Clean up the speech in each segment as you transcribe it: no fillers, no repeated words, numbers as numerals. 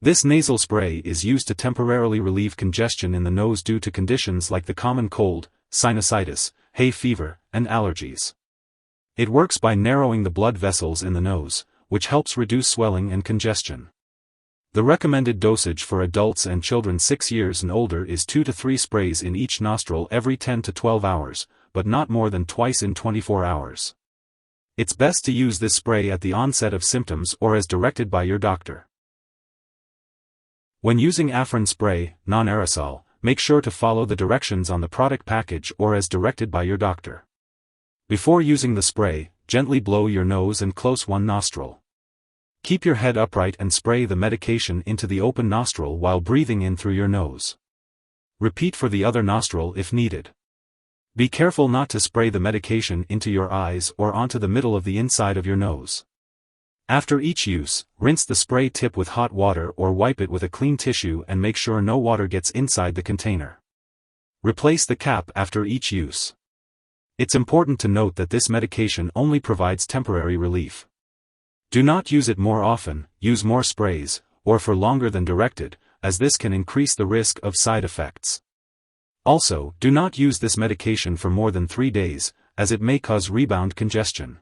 This nasal spray is used to temporarily relieve congestion in the nose due to conditions like the common cold, sinusitis, hay fever, and allergies. It works by narrowing the blood vessels in the nose, which helps reduce swelling and congestion. The recommended dosage for adults and children 6 years and older is 2 to 3 sprays in each nostril every 10 to 12 hours, but not more than twice in 24 hours. It's best to use this spray at the onset of symptoms or as directed by your doctor. When using Afrin spray, non-aerosol, make sure to follow the directions on the product package or as directed by your doctor. Before using the spray, gently blow your nose and close one nostril. Keep your head upright and spray the medication into the open nostril while breathing in through your nose. Repeat for the other nostril if needed. Be careful not to spray the medication into your eyes or onto the middle of the inside of your nose. After each use, rinse the spray tip with hot water or wipe it with a clean tissue and make sure no water gets inside the container. Replace the cap after each use. It's important to note that this medication only provides temporary relief. Do not use it more often, use more sprays, or for longer than directed, as this can increase the risk of side effects. Also, do not use this medication for more than 3 days, as it may cause rebound congestion.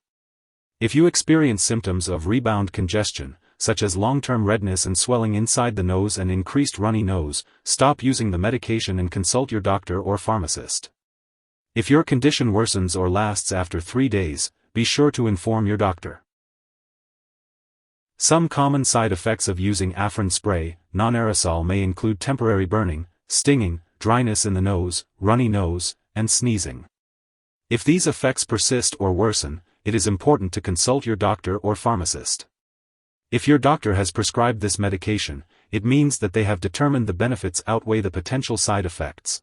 If you experience symptoms of rebound congestion, such as long-term redness and swelling inside the nose and increased runny nose, stop using the medication and consult your doctor or pharmacist. If your condition worsens or lasts after 3 days, be sure to inform your doctor. Some common side effects of using Afrin spray, non-aerosol may include temporary burning, stinging, dryness in the nose, runny nose, and sneezing. If these effects persist or worsen, it is important to consult your doctor or pharmacist. If your doctor has prescribed this medication, it means that they have determined the benefits outweigh the potential side effects.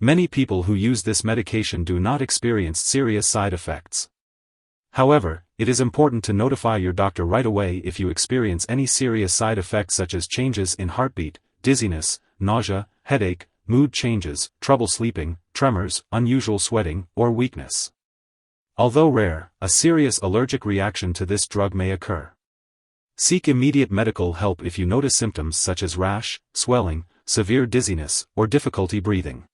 Many people who use this medication do not experience serious side effects. However, it is important to notify your doctor right away if you experience any serious side effects such as changes in heartbeat, dizziness, nausea, headache, mood changes, trouble sleeping, tremors, unusual sweating, or weakness. Although rare, a serious allergic reaction to this drug may occur. Seek immediate medical help if you notice symptoms such as rash, swelling, severe dizziness, or difficulty breathing.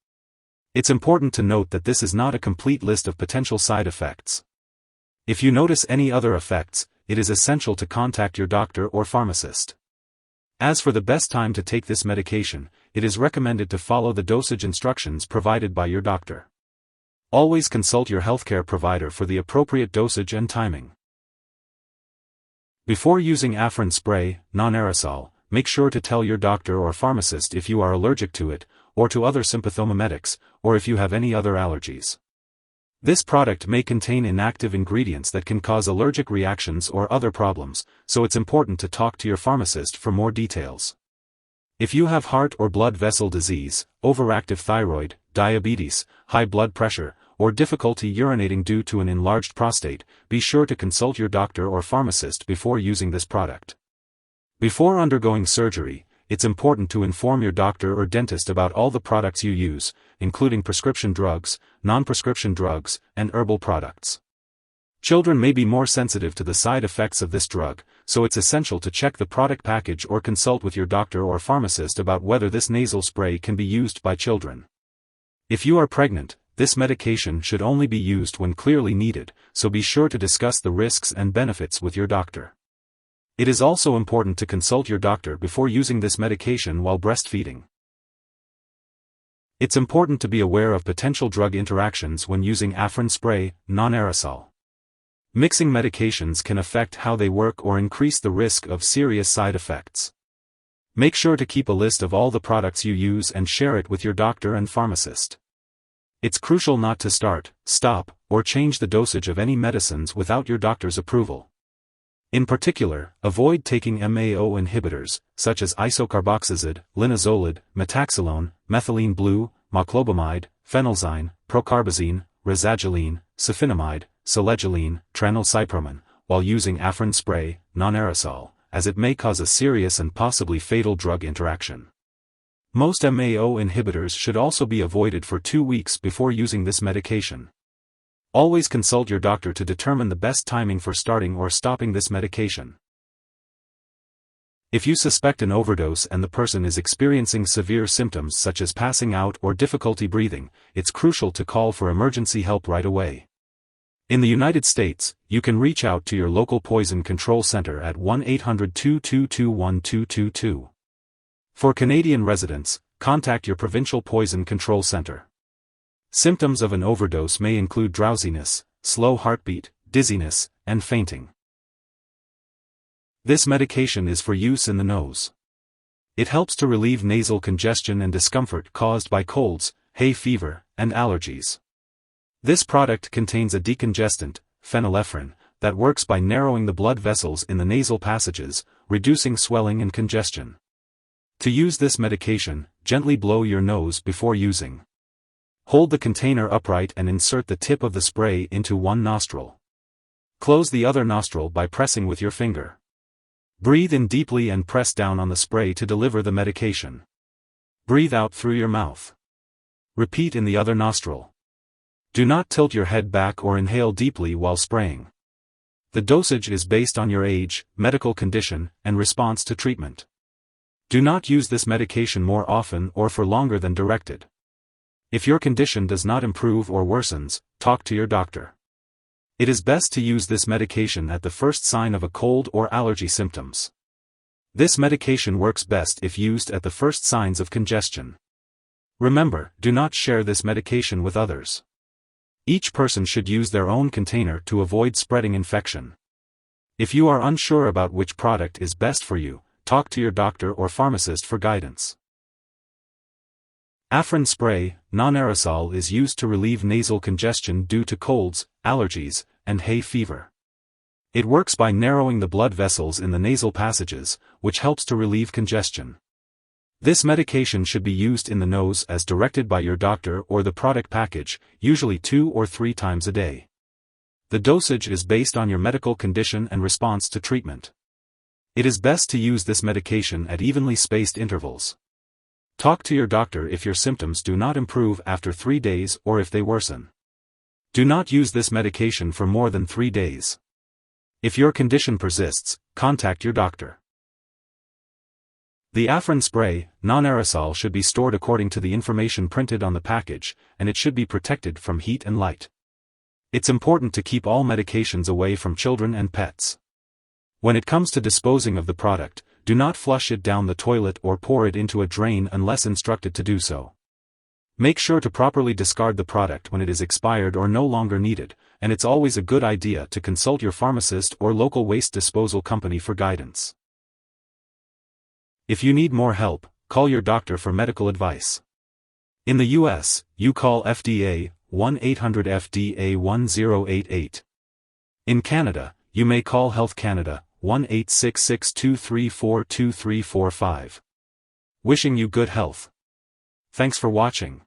It's important to note that this is not a complete list of potential side effects. If you notice any other effects, it is essential to contact your doctor or pharmacist. As for the best time to take this medication, it is recommended to follow the dosage instructions provided by your doctor. Always consult your healthcare provider for the appropriate dosage and timing. Before using Afrin spray, non-aerosol, make sure to tell your doctor or pharmacist if you are allergic to it, or to other sympathomimetics, or if you have any other allergies. This product may contain inactive ingredients that can cause allergic reactions or other problems, so it's important to talk to your pharmacist for more details. If you have heart or blood vessel disease, overactive thyroid, diabetes, high blood pressure, or difficulty urinating due to an enlarged prostate, be sure to consult your doctor or pharmacist before using this product. Before undergoing surgery, it's important to inform your doctor or dentist about all the products you use, including prescription drugs, non-prescription drugs, and herbal products. Children may be more sensitive to the side effects of this drug, so it's essential to check the product package or consult with your doctor or pharmacist about whether this nasal spray can be used by children. If you are pregnant, this medication should only be used when clearly needed, so be sure to discuss the risks and benefits with your doctor. It is also important to consult your doctor before using this medication while breastfeeding. It's important to be aware of potential drug interactions when using Afrin spray, non-aerosol. Mixing medications can affect how they work or increase the risk of serious side effects. Make sure to keep a list of all the products you use and share it with your doctor and pharmacist. It's crucial not to start, stop, or change the dosage of any medicines without your doctor's approval. In particular, avoid taking MAO inhibitors, such as isocarboxazid, linezolid, metaxalone, methylene blue, moclobamide, phenelzine, procarbazine, razagiline, sulfinamide, selegiline, tranylcypromine, while using Afrin spray, non-aerosol, as it may cause a serious and possibly fatal drug interaction. Most MAO inhibitors should also be avoided for 2 weeks before using this medication. Always consult your doctor to determine the best timing for starting or stopping this medication. If you suspect an overdose and the person is experiencing severe symptoms such as passing out or difficulty breathing, it's crucial to call for emergency help right away. In the United States, you can reach out to your local poison control center at 1-800-222-1222. For Canadian residents, contact your provincial poison control center. Symptoms of an overdose may include drowsiness, slow heartbeat, dizziness, and fainting. This medication is for use in the nose. It helps to relieve nasal congestion and discomfort caused by colds, hay fever, and allergies. This product contains a decongestant, phenylephrine, that works by narrowing the blood vessels in the nasal passages, reducing swelling and congestion. To use this medication, gently blow your nose before using. Hold the container upright and insert the tip of the spray into one nostril. Close the other nostril by pressing with your finger. Breathe in deeply and press down on the spray to deliver the medication. Breathe out through your mouth. Repeat in the other nostril. Do not tilt your head back or inhale deeply while spraying. The dosage is based on your age, medical condition, and response to treatment. Do not use this medication more often or for longer than directed. If your condition does not improve or worsens, talk to your doctor. It is best to use this medication at the first sign of a cold or allergy symptoms. This medication works best if used at the first signs of congestion. Remember, do not share this medication with others. Each person should use their own container to avoid spreading infection. If you are unsure about which product is best for you, talk to your doctor or pharmacist for guidance. Afrin spray, non-aerosol, is used to relieve nasal congestion due to colds, allergies, and hay fever. It works by narrowing the blood vessels in the nasal passages, which helps to relieve congestion. This medication should be used in the nose as directed by your doctor or the product package, usually 2 or 3 times a day. The dosage is based on your medical condition and response to treatment. It is best to use this medication at evenly spaced intervals. Talk to your doctor if your symptoms do not improve after 3 days or if they worsen. Do not use this medication for more than 3 days. If your condition persists, contact your doctor. The Afrin spray, non-aerosol, should be stored according to the information printed on the package, and it should be protected from heat and light. It's important to keep all medications away from children and pets. When it comes to disposing of the product, do not flush it down the toilet or pour it into a drain unless instructed to do so. Make sure to properly discard the product when it is expired or no longer needed, and it's always a good idea to consult your pharmacist or local waste disposal company for guidance. If you need more help, call your doctor for medical advice. In the US, you call FDA, 1-800-FDA-1088. In Canada, you may call Health Canada, 1-866-234-2345. Wishing you good health. Thanks for watching.